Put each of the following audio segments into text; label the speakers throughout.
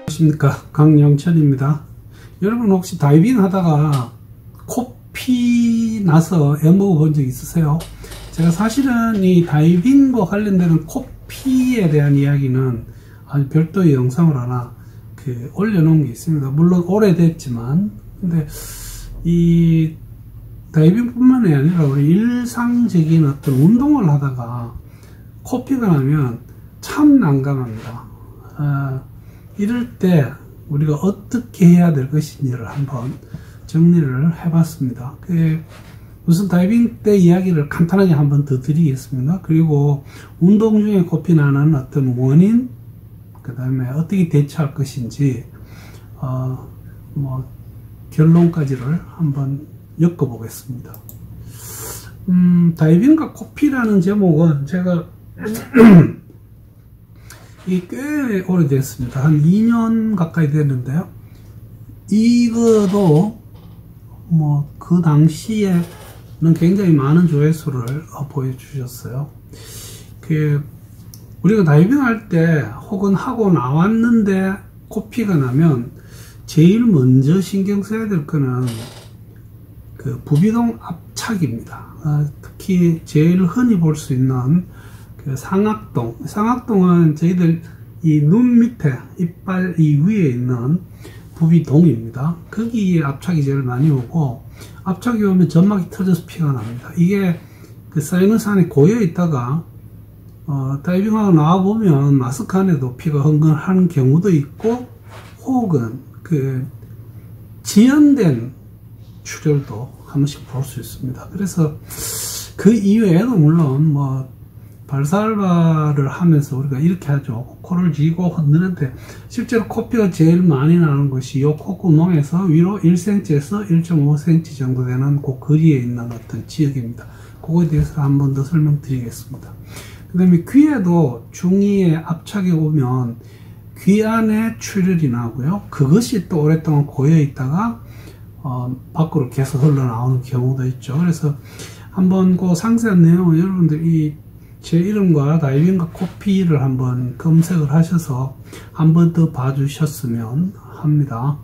Speaker 1: 안녕하십니까, 강영철입니다. 여러분 혹시 다이빙 하다가 코피 나서 애먹어 본 적 있으세요? 제가 사실은 이 다이빙과 관련되는 코피에 대한 이야기는 아주 별도의 영상을 하나 올려놓은 게 있습니다. 물론 오래됐지만, 근데 이 다이빙 뿐만이 아니라 우리 일상적인 어떤 운동을 하다가 코피가 나면 참 난감합니다. 이럴 때 우리가 어떻게 해야 될 것인지를 한번 정리를 해봤습니다. 우선 다이빙 때 이야기를 간단하게 한번 더 드리겠습니다. 그리고 운동 중에 코피 나는 어떤 원인, 그 다음에 어떻게 대처할 것인지 결론까지를 한번 엮어보겠습니다. 다이빙과 코피라는 제목은 제가 이게 꽤 오래됐습니다. 한 2년 가까이 됐는데요. 이거도 그 당시에는 굉장히 많은 조회수를 보여주셨어요. 우리가 다이빙 할 때 혹은 하고 나왔는데 코피가 나면 제일 먼저 신경 써야 될 거는 부비동 압착입니다. 특히 제일 흔히 볼 수 있는 상악동은 저희들 이 눈 밑에 이빨 이 위에 있는 부비동입니다. 거기에 압착이 제일 많이 오고, 압착이 오면 점막이 터져서 피가 납니다. 이게 사이너스 안에 고여 있다가 다이빙하고 나와 보면 마스크 안에도 피가 흥건하는 경우도 있고, 혹은 지연된 출혈도 한 번씩 볼 수 있습니다. 그래서 그 이외에도 물론 발사알바를 하면서 우리가 이렇게 하죠. 코를 쥐고 흔드는데 실제로 코피가 제일 많이 나는 것이 이 콧구멍에서 위로 1cm에서 1.5cm 정도 되는 그 거리에 있는 어떤 지역입니다. 그거에 대해서 한 번 더 설명드리겠습니다. 그 다음에 귀에도 중이에 압착이 오면 귀 안에 출혈이 나고요. 그것이 또 오랫동안 고여 있다가 밖으로 계속 흘러나오는 경우도 있죠. 그래서 한번 그 상세한 내용을 여러분들이 제 이름과 다이빙과 코피를 한번 검색을 하셔서 한번 더 봐주셨으면 합니다.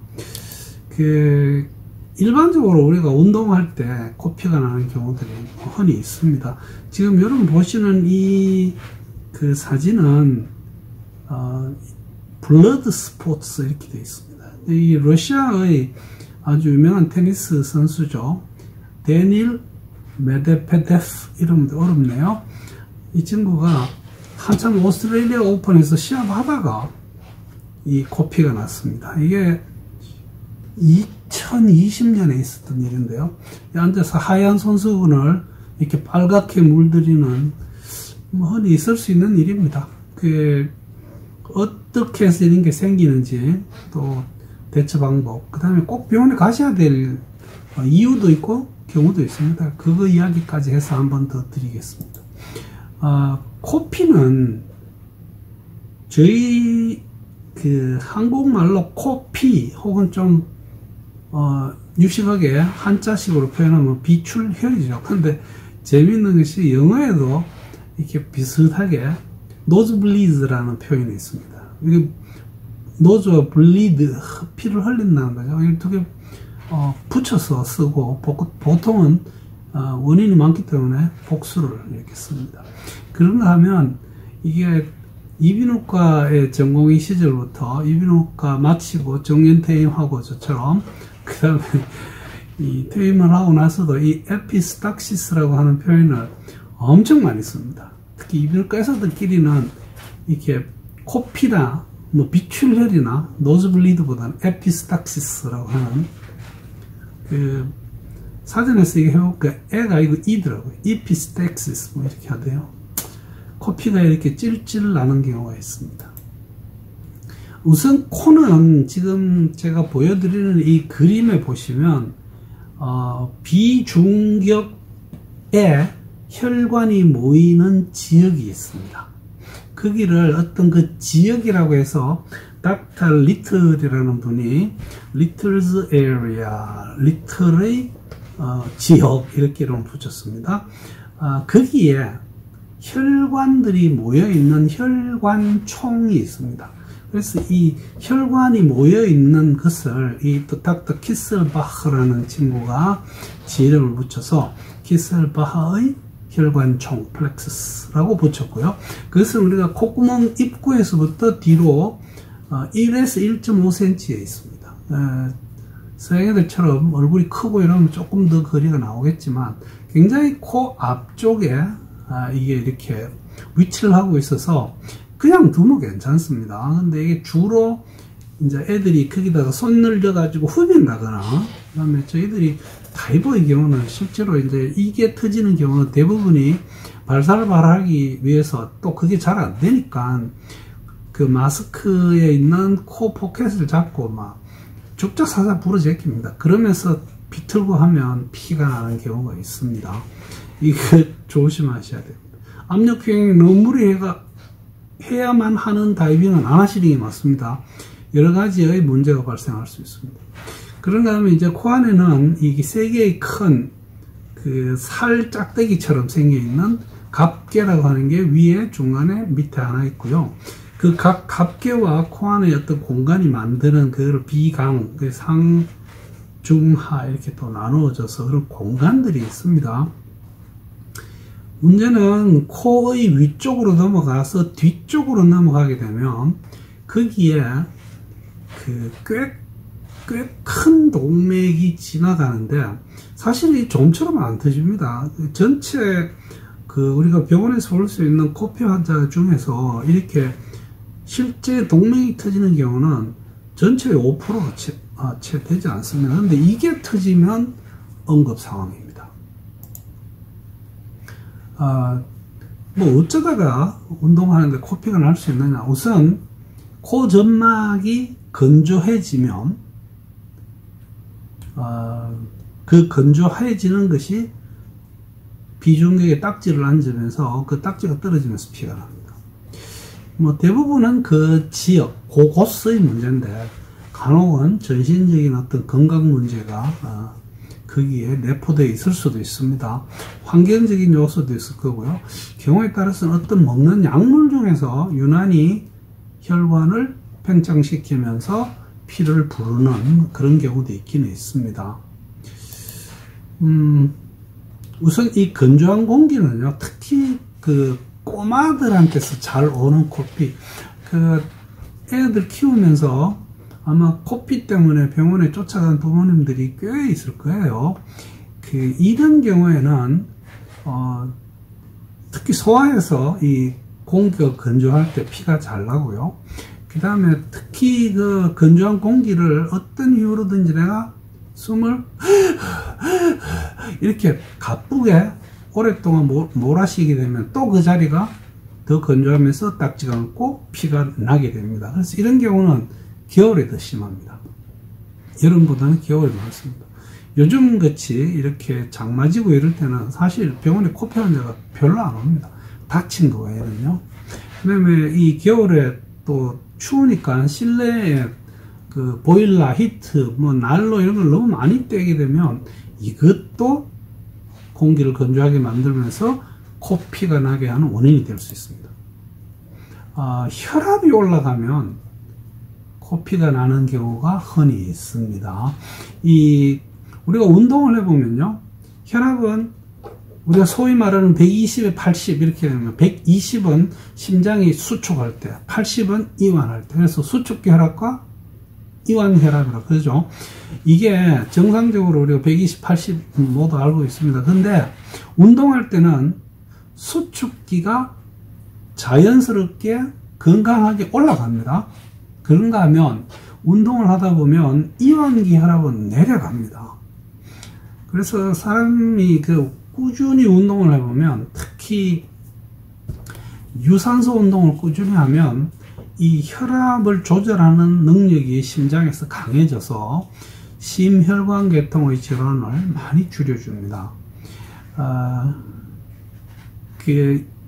Speaker 1: 일반적으로 우리가 운동할 때 코피가 나는 경우들이 흔히 있습니다. 지금 여러분 보시는 이 사진은 블러드 스포츠 이렇게 되어 있습니다. 이 러시아의 아주 유명한 테니스 선수죠. 데닐 메드베데프, 이름도 어렵네요. 이 친구가 한참 오스트레일리아 오픈에서 시합하다가 이 코피가 났습니다. 이게 2020년에 있었던 일인데요. 앉아서 하얀 손수건을 이렇게 빨갛게 물들이는 흔히 있을 수 있는 일입니다. 어떻게 해서 이런 게 생기는지, 또 대처 방법, 그 다음에 꼭 병원에 가셔야 될 이유도 있고 경우도 있습니다. 그거 이야기까지 해서 한 번 더 드리겠습니다. 코피는 저희 한국말로 코피 혹은 좀 유식하게 한자식으로 표현하면 비출혈이죠. 근데 재미있는 것이 영어에도 이렇게 비슷하게 노즈블리드라는 표현이 있습니다. 이게 노즈와 블리드, 피를 흘린다는 거죠. 이 두 개 붙여서 쓰고, 보통은 원인이 많기 때문에 복수를 이렇게 씁니다. 그런가 하면 이게 이비인후과의 전공의 시절부터 이비인후과 마치고 정년퇴임하고 저처럼, 그 다음에 이 퇴임을 하고 나서도 이 에피스탁시스라고 하는 표현을 엄청 많이 씁니다. 특히 이비인후과에서들끼리는 이렇게 코피나 비출혈이나 노즈블리드보다는 에피스탁시스라고 하는, 사전에서 이게 해볼까, 애가 이거 이더라고요. 이피스탁시스 이렇게 하대요. 코피가 이렇게 찔찔 나는 경우가 있습니다. 우선 코는 지금 제가 보여드리는 이 그림에 보시면 비중격에 혈관이 모이는 지역이 있습니다. 거기를 어떤 그 지역이라고 해서 닥터 리틀이라는 분이 리틀즈 에리아, 리틀의 지역 이렇게 이름을 붙였습니다. 거기에 혈관들이 모여있는 혈관총이 있습니다. 그래서 이 혈관이 모여있는 것을 이 닥터 키셀바흐라는 친구가 지 이름을 붙여서 키셀바흐의 혈관총 플렉서스라고 붙였고요. 그것은 우리가 콧구멍 입구에서부터 뒤로 1에서 1.5cm에 있습니다. 서양애들처럼 얼굴이 크고 이러면 조금 더 거리가 나오겠지만 굉장히 코 앞쪽에 이게 이렇게 위치를 하고 있어서 그냥 두면 괜찮습니다. 근데 이게 주로 이제 애들이 거기다가 손 늘려가지고 흡입나거나, 그 다음에 저희들이 다이버의 경우는 실제로 이제 이게 터지는 경우는 대부분이 발살발하기 위해서 또 그게 잘 안 되니까 그 마스크에 있는 코 포켓을 잡고 막 죽자사자 부러제낍니다. 그러면서 비틀고 하면 피가 나는 경우가 있습니다. 이거 조심하셔야 됩니다. 압력 평형이 너무 무리해야만 하는 다이빙은 안 하시는 게 맞습니다. 여러 가지의 문제가 발생할 수 있습니다. 그런 다음에 이제 코 안에는 이게 세 개의 큰 그 살 짝대기처럼 생겨 있는 갑개라고 하는 게 위에, 중간에, 밑에 하나 있고요. 그 각 갑개와 코 안에 어떤 공간이 만드는 그걸 비강, 그 상, 중, 하 이렇게 또 나누어져서 그런 공간들이 있습니다. 문제는 코의 위쪽으로 넘어가서 뒤쪽으로 넘어가게 되면 거기에 그 꽤 큰 동맥이 지나가는데 사실 이 좀처럼 안 터집니다. 전체 그 우리가 병원에서 볼 수 있는 코피 환자 중에서 이렇게 실제 동맥이 터지는 경우는 전체의 5%가 채 되지 않습니다. 그런데 이게 터지면 응급 상황입니다. 뭐 어쩌다가 운동하는데 코피가 날 수 있느냐. 우선 코 점막이 건조해지면 그 건조해지는 것이 비중격에 딱지를 앉으면서 그 딱지가 떨어지면서 피가 납니다. 뭐 대부분은 그 지역, 그곳의 문제인데 간혹은 전신적인 어떤 건강 문제가 거기에 내포되어 있을 수도 있습니다. 환경적인 요소도 있을 거고요. 경우에 따라서는 어떤 먹는 약물 중에서 유난히 혈관을 팽창시키면서 피를 부르는 그런 경우도 있기는 있습니다. 우선 이 건조한 공기는요, 특히 그 꼬마들한테서 잘 오는 코피, 그 애들 키우면서 아마 코피 때문에 병원에 쫓아간 부모님들이 꽤 있을 거예요. 그 이런 경우에는 특히 소아에서 이 공기가 건조할 때 피가 잘 나고요. 그 다음에 특히 그 건조한 공기를 어떤 이유로든지 내가 숨을 이렇게 가쁘게 오랫동안 몰아쉬게 되면 또 그 자리가 더 건조하면서 딱지가 앉고 피가 나게 됩니다. 그래서 이런 경우는 겨울에 더 심합니다. 여름보다는 겨울에 많습니다. 요즘 같이 이렇게 장마지고 이럴 때는 사실 병원에 코피 환자가 별로 안 옵니다. 다친 거 외에는요. 그 다음에 이 겨울에 또 추우니까 실내에 그 보일러, 히트, 뭐 난로 이런 걸 너무 많이 떼게 되면 이것도 공기를 건조하게 만들면서 코피가 나게 하는 원인이 될 수 있습니다. 혈압이 올라가면 코피가 나는 경우가 흔히 있습니다. 우리가 운동을 해보면요, 혈압은 우리가 소위 말하는 120에 80 이렇게 되면 120은 심장이 수축할 때, 80은 이완할 때. 그래서 수축기 혈압과 이완 혈압이라고 그러죠. 이게 정상적으로 우리가 120, 80 모두 알고 있습니다. 근데 운동할 때는 수축기가 자연스럽게 건강하게 올라갑니다. 그런가 하면 운동을 하다 보면 이완기 혈압은 내려갑니다. 그래서 사람이 꾸준히 운동을 해보면, 특히 유산소 운동을 꾸준히 하면 이 혈압을 조절하는 능력이 심장에서 강해져서 심혈관계통의 질환을 많이 줄여줍니다.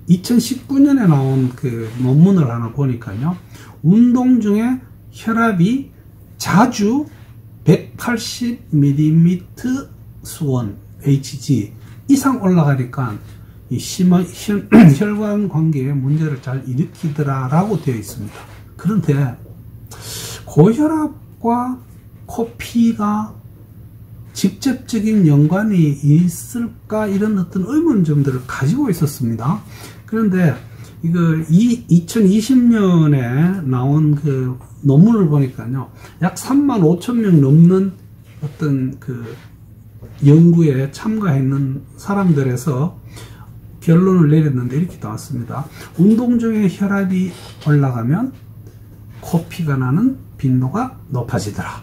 Speaker 1: 2019년에 나온 그 논문을 하나 보니까요, 운동 중에 혈압이 자주 180mm 수원 Hg 이상 올라가니까 이 심한 혈관 관계에 문제를 잘 일으키더라라고 되어 있습니다. 그런데 고혈압과 코피가 직접적인 연관이 있을까 이런 어떤 의문점들을 가지고 있었습니다. 그런데 이거 2020년에 나온 그 논문을 보니까요, 약 35,000명 넘는 어떤 그 연구에 참가했는 사람들에서 결론을 내렸는데 이렇게 나왔습니다. 운동 중에 혈압이 올라가면 코피가 나는 빈도가 높아지더라.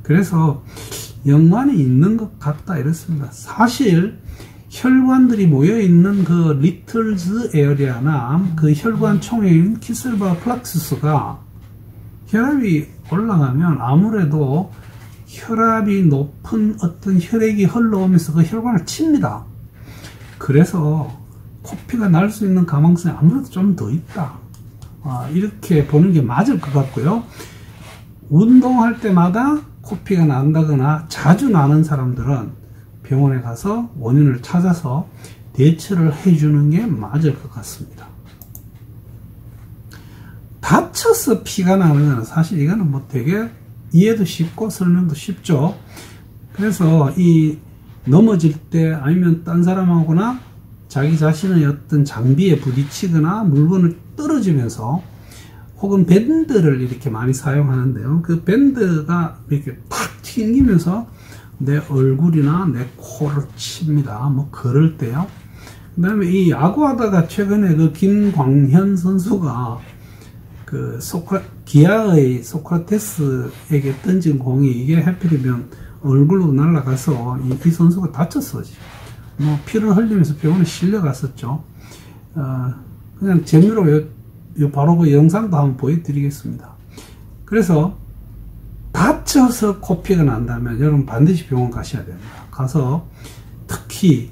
Speaker 1: 그래서 연관이 있는 것 같다 이렇습니다. 사실 혈관들이 모여있는 그 리틀즈 에어리아나 그 혈관 총회인 키셀바 플락스스가 혈압이 올라가면 아무래도 혈압이 높은 어떤 혈액이 흘러오면서 그 혈관을 칩니다. 그래서 코피가 날 수 있는 가망성이 아무래도 좀 더 있다. 이렇게 보는 게 맞을 것 같고요. 운동할 때마다 코피가 난다거나 자주 나는 사람들은 병원에 가서 원인을 찾아서 대처를 해주는 게 맞을 것 같습니다. 다쳐서 피가 나는 건 사실 이거는 뭐 되게 이해도 쉽고 설명도 쉽죠. 그래서 이 넘어질 때 아니면 딴 사람하거나 자기 자신의 어떤 장비에 부딪히거나 물건을 떨어지면서 혹은 밴드를 이렇게 많이 사용하는데요. 그 밴드가 이렇게 탁 튕기면서 내 얼굴이나 내 코를 칩니다. 뭐 그럴 때요. 그 다음에 이 야구하다가 최근에 그 김광현 선수가 그 기아의 소크라테스에게 던진 공이 이게 하필이면 얼굴로 날아가서 이 선수가 다쳤어. 뭐 피를 흘리면서 병원에 실려갔었죠. 그냥 재미로 바로 그 영상도 한번 보여드리겠습니다. 그래서 다쳐서 코피가 난다면 여러분 반드시 병원 가셔야 됩니다. 가서 특히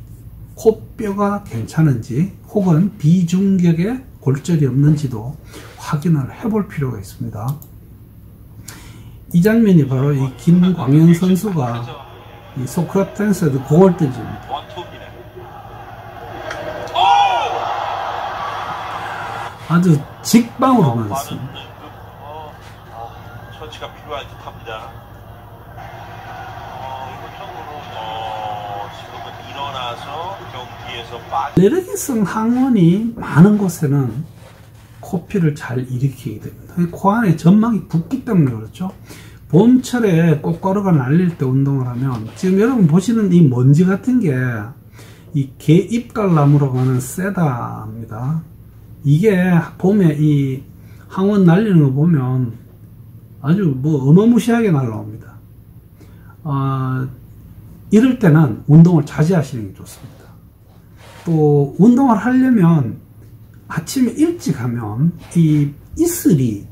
Speaker 1: 코뼈가 괜찮은지 혹은 비중격에 골절이 없는지도 확인을 해볼 필요가 있습니다. 이 장면이 바로 이 김광현 선수가 이 소크라테스에도 공을 던집니다. 아주 직방으로 맞았습니다.
Speaker 2: 처치가 필요할 듯합니다. 지금은 일어나서 경기에서
Speaker 1: 알레르기성 항원이 많은 곳에는 코피를 잘 일으키게 됩니다. 코 안에 점막이 붓기 때문에 그렇죠. 봄철에 꽃가루가 날릴 때 운동을 하면 지금 여러분 보시는 이 먼지 같은 게 이 개입갈나무라고 하는 세다입니다. 이게 봄에 이 항원 날리는 거 보면 아주 뭐 어마무시하게 날라옵니다. 이럴 때는 운동을 자제하시는 게 좋습니다. 또 운동을 하려면 아침에 일찍 하면 이 이슬이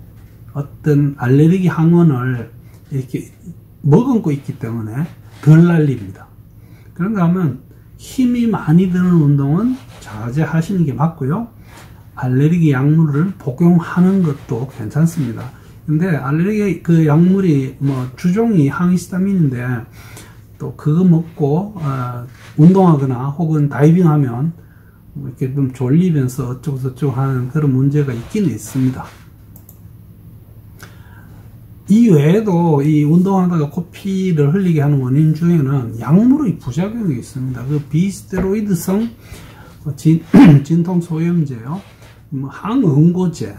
Speaker 1: 어떤 알레르기 항원을 이렇게 머금고 있기 때문에 덜 날립니다. 그런가 하면 힘이 많이 드는 운동은 자제하시는 게 맞고요. 알레르기 약물을 복용하는 것도 괜찮습니다. 근데 알레르기 그 약물이 뭐 주종이 항히스타민인데 또 그거 먹고 운동하거나 혹은 다이빙하면 이렇게 좀 졸리면서 어쩌고저쩌고 하는 그런 문제가 있기는 있습니다. 이 외에도 이 운동하다가 코피를 흘리게 하는 원인 중에는 약물의 부작용이 있습니다. 그 비스테로이드성 진통소염제요, 항응고제,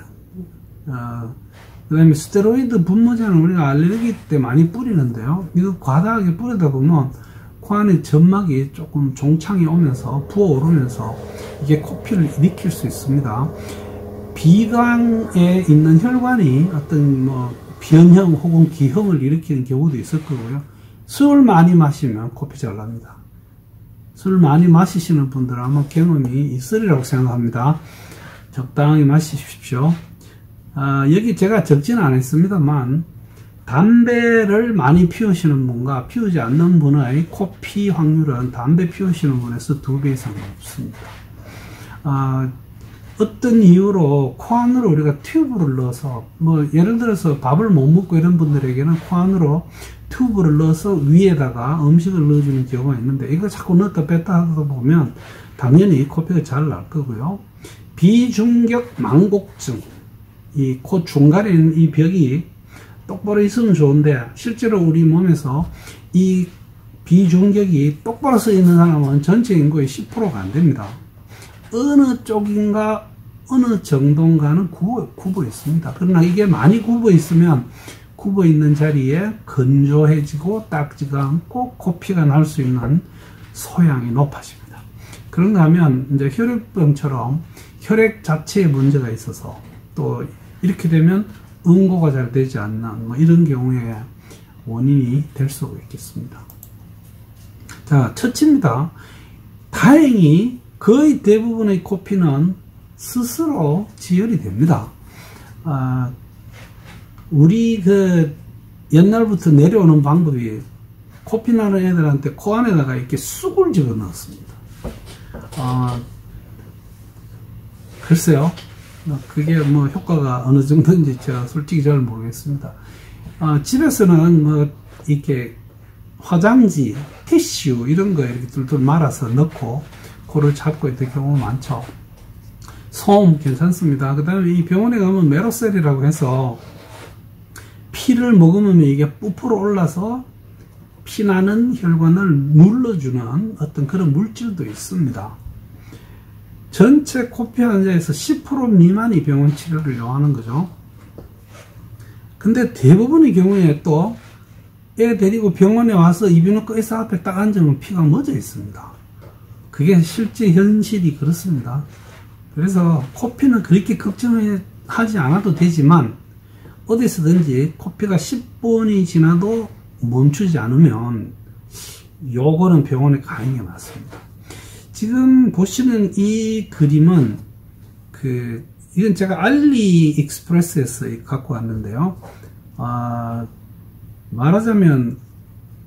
Speaker 1: 그 다음에 스테로이드 분무제는 우리가 알레르기 때 많이 뿌리는데요. 이거 과다하게 뿌리다 보면 코 안에 점막이 조금 종창이 오면서 부어오르면서 이게 코피를 일으킬 수 있습니다. 비강에 있는 혈관이 어떤 뭐 변형 혹은 기형을 일으키는 경우도 있을 거고요. 술 많이 마시면 코피 잘 납니다. 술 많이 마시시는 분들은 아마 경험이 있으리라고 생각합니다. 적당히 마시십시오. 여기 제가 적지는 않았습니다만 담배를 많이 피우시는 분과 피우지 않는 분의 코피 확률은 담배 피우시는 분에서 2배 이상 높습니다. 어떤 이유로 코 안으로 우리가 튜브를 넣어서, 뭐 예를 들어서 밥을 못 먹고 이런 분들에게는 코 안으로 튜브를 넣어서 위에다가 음식을 넣어주는 경우가 있는데, 이거 자꾸 넣었다 뺐다 하다 보면 당연히 코피가 잘 날 거고요. 비중격 망곡증, 이 코 중간에 있는 이 벽이 똑바로 있으면 좋은데, 실제로 우리 몸에서 이 비중격이 똑바로 서 있는 사람은 전체 인구의 10%가 안 됩니다. 어느 쪽인가 어느 정도인가는 굽어 있습니다. 그러나 이게 많이 굽어 있으면 굽어 있는 자리에 건조해지고 닦지가 않고 코피가 날 수 있는 소양이 높아집니다. 그런가 하면 이제 혈액병처럼 혈액 자체에 문제가 있어서, 또 이렇게 되면 응고가 잘 되지 않는 뭐 이런 경우에 원인이 될 수가 있겠습니다. 자, 첫째입니다. 다행히 거의 대부분의 코피는 스스로 지혈이 됩니다. 우리 옛날부터 내려오는 방법이, 코피 나는 애들한테 코 안에다가 이렇게 쑥을 집어 넣었습니다. 글쎄요, 그게 뭐 효과가 어느 정도인지 제가 솔직히 잘 모르겠습니다. 집에서는 뭐 이렇게 화장지, 티슈 이런 거 이렇게 뚫뚫 말아서 넣고 코를 잡고 있는 경우가 많죠. 소음 괜찮습니다. 그 다음에 이 병원에 가면 메로셀이라고 해서 피를 먹으면 이게 부풀어 올라서 피나는 혈관을 눌러주는 어떤 그런 물질도 있습니다. 전체 코피 환자에서 10% 미만이 병원 치료를 요하는 거죠. 근데 대부분의 경우에 또 애 데리고 병원에 와서 이비인후과 의사 앞에 딱 앉으면 피가 멎어 있습니다. 그게 실제 현실이 그렇습니다. 그래서 코피는 그렇게 걱정하지 않아도 되지만, 어디서든지 코피가 10분이 지나도 멈추지 않으면 요거는 병원에 가는 게 맞습니다. 지금 보시는 이 그림은 이건 제가 알리익스프레스에서 갖고 왔는데요. 말하자면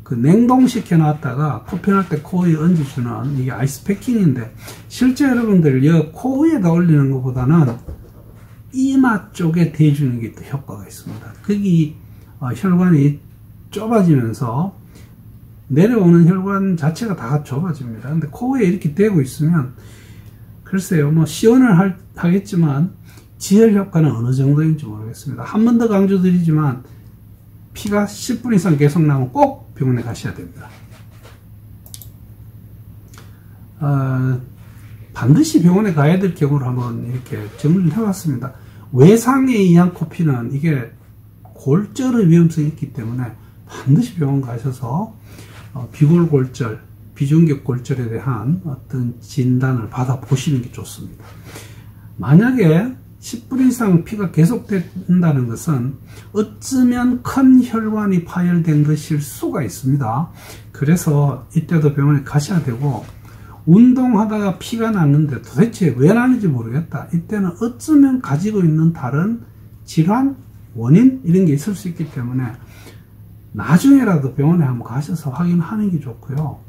Speaker 1: 냉동시켜 놨다가 코피 날 때 코 위에 얹어주는 이게 아이스패킹인데, 실제 여러분들 코 위에다 올리는 것보다는 이마 쪽에 대주는 게 더 효과가 있습니다. 거기 혈관이 좁아지면서 내려오는 혈관 자체가 다 좁아집니다. 근데 코 위에 이렇게 대고 있으면, 글쎄요, 뭐 시원을 하겠지만 지혈 효과는 어느 정도인지 모르겠습니다. 한 번 더 강조드리지만, 피가 10분 이상 계속 나면 꼭 병원에 가셔야 됩니다. 반드시 병원에 가야 될 경우를 한번 이렇게 정리를 해봤습니다. 외상에 의한 코피는 이게 골절의 위험성이 있기 때문에 반드시 병원 가셔서 비골골절, 비중격 골절에 대한 어떤 진단을 받아보시는 게 좋습니다. 만약에 10분 이상 피가 계속된다는 것은 어쩌면 큰 혈관이 파열된 것일 수가 있습니다. 그래서 이때도 병원에 가셔야 되고, 운동하다가 피가 났는데 도대체 왜 나는지 모르겠다, 이때는 어쩌면 가지고 있는 다른 질환, 원인 이런 게 있을 수 있기 때문에 나중에라도 병원에 한번 가셔서 확인하는 게 좋고요.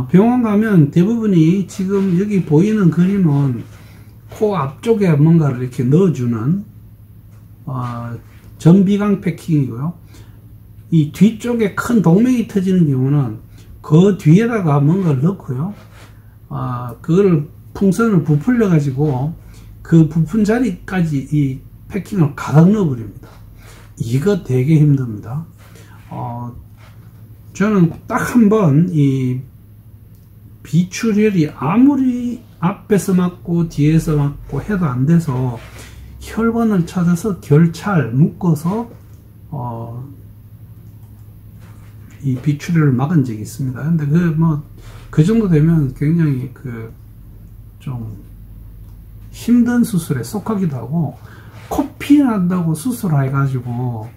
Speaker 1: 병원 가면 대부분이 지금 여기 보이는 그림은 코 앞쪽에 뭔가를 이렇게 넣어주는 전비강 패킹이고요. 이 뒤쪽에 큰 동맥이 터지는 경우는 그 뒤에다가 뭔가를 넣고요. 그거를 풍선을 부풀려 가지고 그 부푼 자리까지 이 패킹을 가득 넣어버립니다. 이거 되게 힘듭니다. 저는 딱 한 번 이 비출혈이 아무리 앞에서 맞고 뒤에서 맞고 해도 안 돼서 혈관을 찾아서 결찰 묶어서 이 비출혈을 막은 적이 있습니다. 근데 그 정도 되면 굉장히 좀 힘든 수술에 속하기도 하고, 코피 난다고 수술해가지고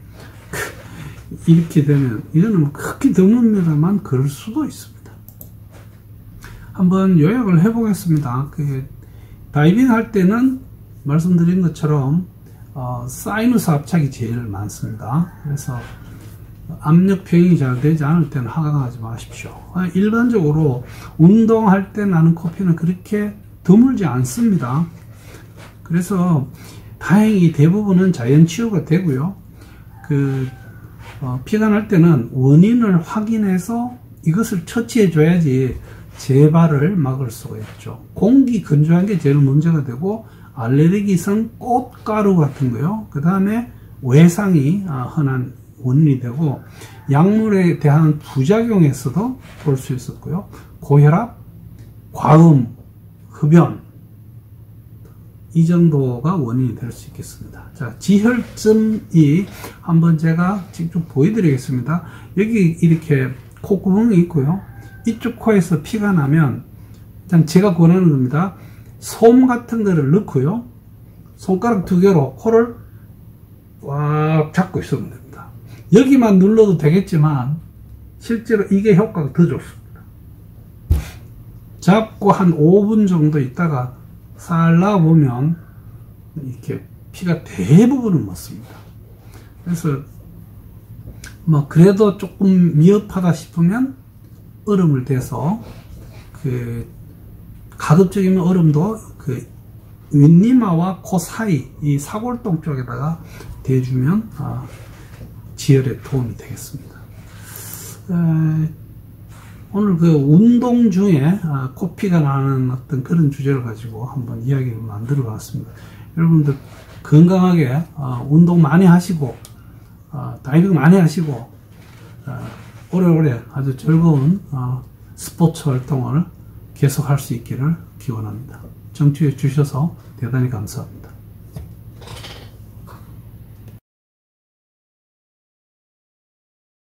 Speaker 1: 이렇게 되면 이거는 크게 드뭅니다만 그럴 수도 있습니다. 한번 요약을 해보겠습니다. 다이빙 할 때는 말씀드린 것처럼 사이누스 압착이 제일 많습니다. 그래서 압력 평형이 잘 되지 않을 때는 하강하지 마십시오. 일반적으로 운동할 때 나는 코피는 그렇게 드물지 않습니다. 그래서 다행히 대부분은 자연 치유가 되고요. 피가 날 때는 원인을 확인해서 이것을 처치해 줘야지 재발을 막을 수가 있죠. 공기 건조한 게 제일 문제가 되고, 알레르기성 꽃가루 같은 거요. 그 다음에 외상이 흔한 원인이 되고, 약물에 대한 부작용에서도 볼 수 있었고요. 고혈압, 과음, 흡연, 이 정도가 원인이 될 수 있겠습니다. 자, 지혈점이 한번 제가 직접 보여드리겠습니다. 여기 이렇게 콧구멍이 있고요. 이쪽 코에서 피가 나면 그냥 제가 권하는 겁니다. 솜 같은 거를 넣고요. 손가락 2개로 코를 꽉 잡고 있으면 됩니다. 여기만 눌러도 되겠지만 실제로 이게 효과가 더 좋습니다. 잡고 한 5분 정도 있다가 살 놔보면 이렇게 피가 대부분은 멎습니다. 그래서 뭐 그래도 조금 미흡하다 싶으면 얼음을 대서 가급적이면 얼음도 윗니마와 코 사이 이 사골동 쪽에다가 대주면 지혈에 도움이 되겠습니다. 오늘 운동 중에 코피가 나는 어떤 그런 주제를 가지고 한번 이야기를 만들어 봤습니다. 여러분들 건강하게 운동 많이 하시고 다이빙 많이 하시고 오래오래 아주 즐거운 스포츠 활동을 계속 할 수 있기를 기원합니다. 청취해 주셔서 대단히 감사합니다.